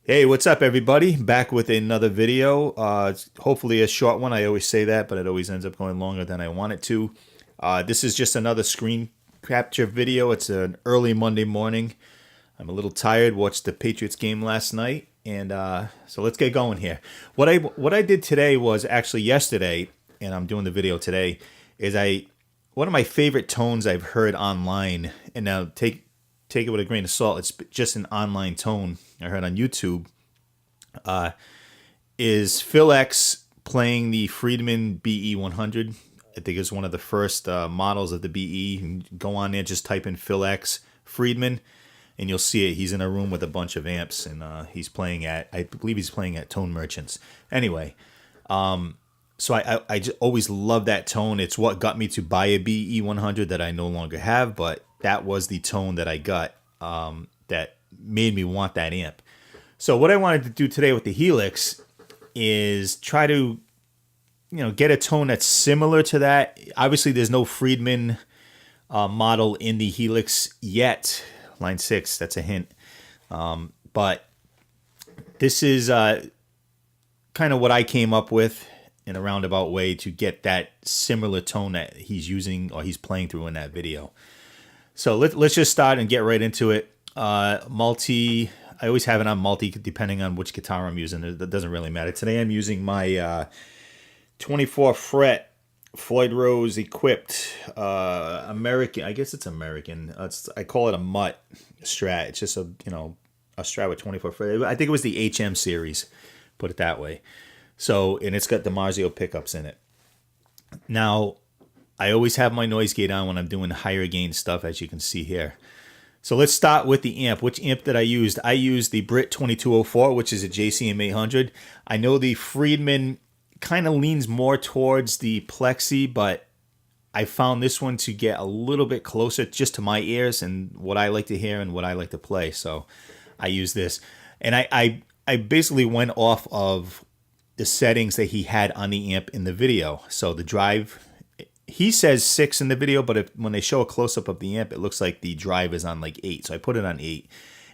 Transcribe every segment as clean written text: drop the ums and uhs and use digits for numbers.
Hey, what's up, everybody? Back with another video. Hopefully a short one. I always say that, but it always ends up going longer than I want it to. This is just another screen capture video. It's an early Monday morning. I'm a little tired. Watched the Patriots game last night, and so let's get going here. What I did today was actually yesterday, and I'm doing the video today. Is one of my favorite tones I've heard online, and now take it with a grain of salt. It's just an online tone I heard on YouTube. Is Phil X playing the Friedman BE100? I think it's one of the first models of the BE. You can go on there, just type in Phil X Friedman, and you'll see it. He's in a room with a bunch of amps, and he's playing I believe he's playing at Tone Merchants. Anyway, so I just always love that tone. It's what got me to buy a BE100 that I no longer have, but that was the tone that I got that made me want that amp. So what I wanted to do today with the Helix is try to, get a tone that's similar to that. Obviously, there's no Friedman model in the Helix yet. Line 6, that's a hint. But this is kind of what I came up with in a roundabout way to get that similar tone that he's using or he's playing through in that video. So let's just start and get right into it. Multi, I always have it on multi depending on which guitar I'm using. That doesn't really matter. Today I'm using my 24 fret Floyd Rose equipped American. I guess it's American. I call it a mutt Strat. It's just a Strat with 24 fret. I think it was the HM series, put it that way. So, and it's got DiMarzio pickups in it. Now, I always have my noise gate on when I'm doing higher gain stuff, as you can see here. So let's start with the amp. Which amp did I use? I used the Brit 2204, which is a JCM 800. I know the Friedman kind of leans more towards the Plexi, but I found this one to get a little bit closer just to my ears and what I like to hear and what I like to play. So I use this. And I basically went off of the settings that he had on the amp in the video. So the drive, he says 6 in the video, but when they show a close-up of the amp, it looks like the drive is on like 8. So I put it on 8.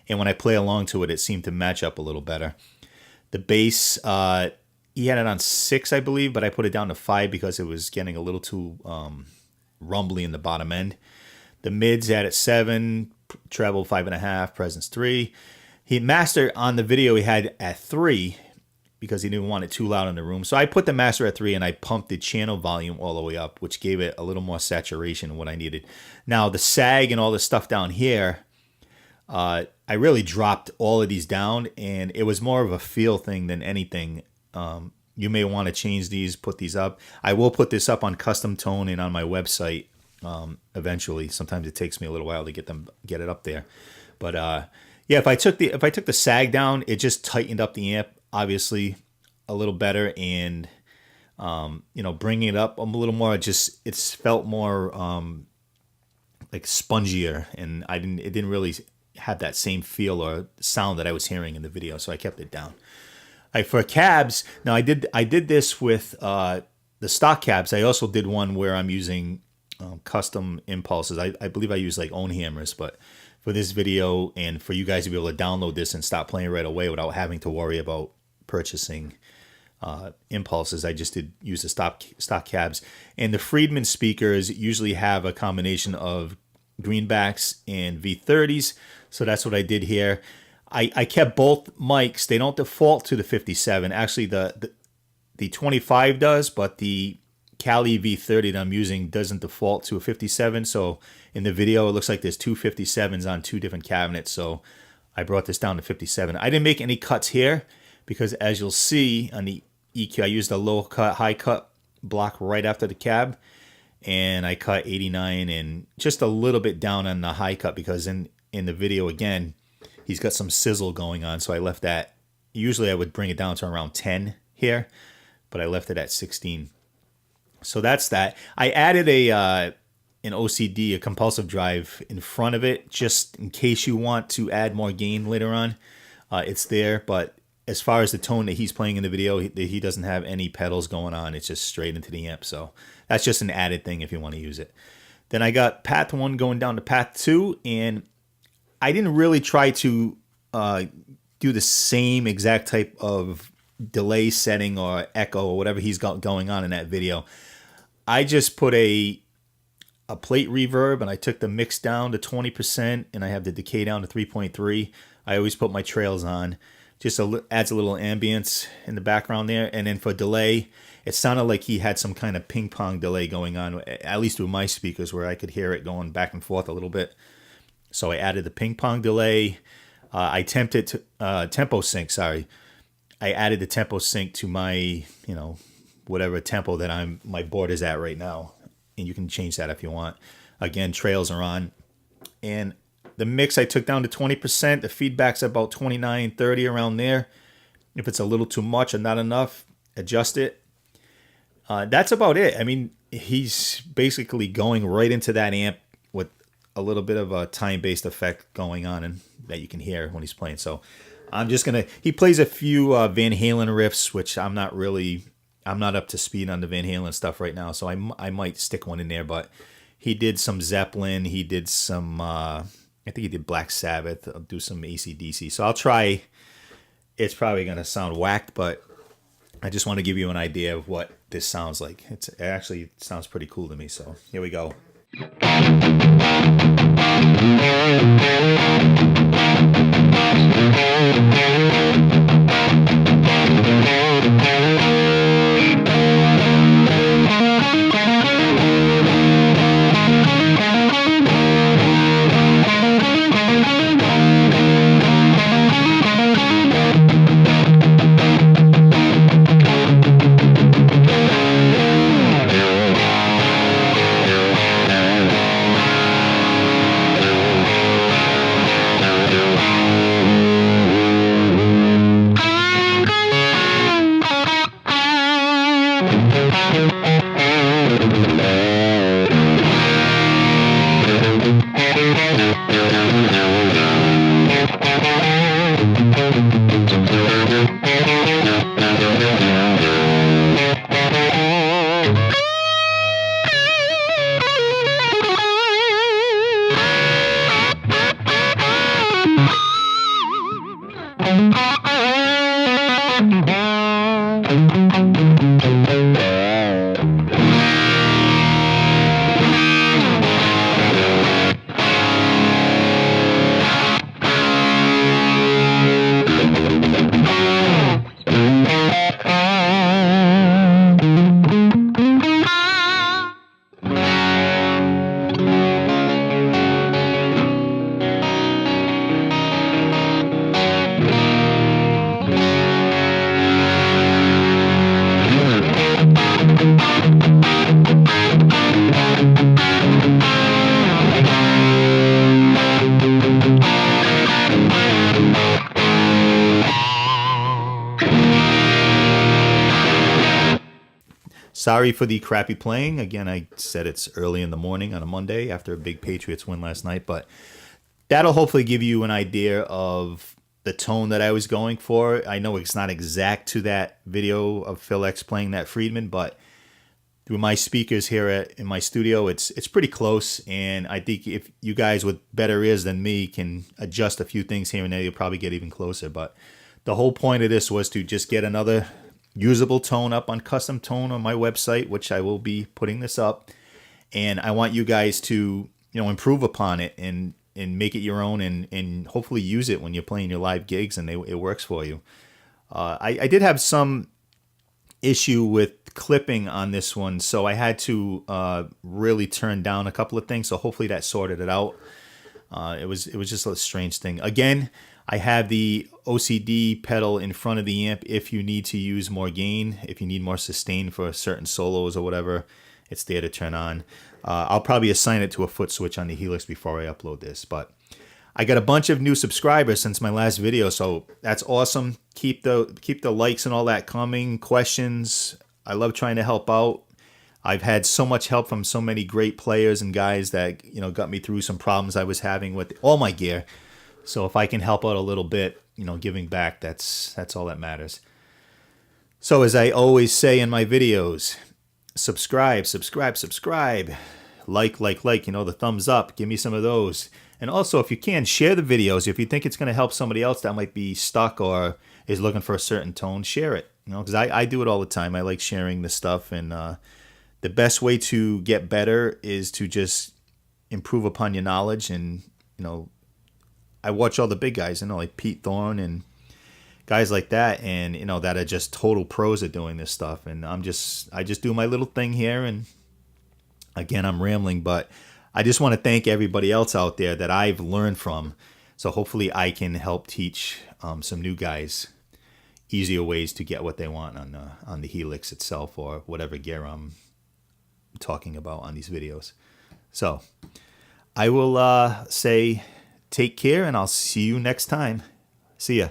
And when I play along to it, it seemed to match up a little better. The bass, he had it on 6, I believe, but I put it down to 5 because it was getting a little too rumbly in the bottom end. The mids had at 7, treble 5.5, presence 3. He mastered on the video he had at 3 because he didn't want it too loud in the room. So I put the master at 3 and I pumped the channel volume all the way up, which gave it a little more saturation of what I needed. Now the sag and all the stuff down here, I really dropped all of these down, and it was more of a feel thing than anything. You may want to change these, put these up. I will put this up on custom tone and on my website eventually. Sometimes it takes me a little while to get it up there. But yeah, if I took the sag down, it just tightened up the amp obviously a little better, and bringing it up a little more, it's felt more like spongier, and it didn't really have that same feel or sound that I was hearing in the video, so I kept it down. For cabs, now I did this with the stock cabs. I also did one where I'm using custom impulses. I believe I use like own hammers, but for this video and for you guys to be able to download this and stop playing right away without having to worry about purchasing impulses, I just did use the stock cabs. And the Friedman speakers usually have a combination of greenbacks and V30s, so that's what I did here. I kept both mics. They don't default to the 57. Actually, the 25 does, but the Cali V30 that I'm using doesn't default to a 57. So in the video, it looks like there's two 57s on two different cabinets. So I brought this down to 57. I didn't make any cuts here because, as you'll see on the EQ, I used a low cut, high cut block right after the cab, and I cut 89 and just a little bit down on the high cut because in the video again, he's got some sizzle going on, so I left that. Usually I would bring it down to around 10 here, but I left it at 16. So that's that. I added an OCD, a compulsive drive, in front of it, just in case you want to add more gain later on. It's there, but as far as the tone that he's playing in the video, he doesn't have any pedals going on. It's just straight into the amp, so that's just an added thing if you want to use it. Then I got path 1 going down to path 2, and I didn't really try to do the same exact type of delay setting or echo or whatever he's got going on in that video. I just put a plate reverb and I took the mix down to 20% and I have the decay down to 3.3. I always put my trails on. Just adds a little ambience in the background there. And then for delay, it sounded like he had some kind of ping pong delay going on, at least with my speakers, where I could hear it going back and forth a little bit. So I added the ping pong delay. I attempted to tempo sync. Sorry, I added the tempo sync to my whatever tempo that my board is at right now, and you can change that if you want. Again, trails are on, and the mix I took down to 20%. The feedback's about 29, 30 around there. If it's a little too much or not enough, adjust it. That's about it. I mean, he's basically going right into that amp with a little bit of a time-based effect going on, and that you can hear when he's playing. So I'm just gonna. He plays a few Van Halen riffs, which I'm not up to speed on the Van Halen stuff right now. So I might stick one in there. But he did some Zeppelin. He did some. I think he did Black Sabbath. I'll do some AC/DC. So I'll try. It's probably gonna sound whacked, but I just want to give you an idea of what this sounds like. It actually sounds pretty cool to me. So here we go. Sorry for the crappy playing. Again, I said it's early in the morning on a Monday after a big Patriots win last night, but that'll hopefully give you an idea of the tone that I was going for. I know it's not exact to that video of Phil X playing that Friedman, but through my speakers here in my studio, it's pretty close, and I think if you guys with better ears than me can adjust a few things here and there, you'll probably get even closer. But the whole point of this was to just get another usable tone up on Custom Tone on my website, which I will be putting this up, and I want you guys to improve upon it and make it your own and hopefully use it when you're playing your live gigs and it works for you. I did have some issue with clipping on this one, so I had to really turn down a couple of things, so hopefully that sorted it out. It was just a strange thing. Again, I have the OCD pedal in front of the amp if you need to use more gain, if you need more sustain for certain solos or whatever, it's there to turn on. I'll probably assign it to a foot switch on the Helix before I upload this, but I got a bunch of new subscribers since my last video, so that's awesome. Keep the likes and all that coming, questions. I love trying to help out. I've had so much help from so many great players and guys that got me through some problems I was having with all my gear. So if I can help out a little bit, giving back, that's all that matters. So as I always say in my videos, subscribe, like, the thumbs up, give me some of those. And also, if you can, share the videos. If you think it's going to help somebody else that might be stuck or is looking for a certain tone, share it. You know, because I do it all the time. I like sharing this stuff. And the best way to get better is to just improve upon your knowledge. And, you know, I watch all the big guys, you know, like Pete Thorne and guys like that, and, you know, that are just total pros at doing this stuff. And I just do my little thing here. And again, I'm rambling, but I just want to thank everybody else out there that I've learned from. So hopefully I can help teach some new guys easier ways to get what they want on the Helix itself, or whatever gear I'm talking about on these videos. So I will say take care, and I'll see you next time. See ya.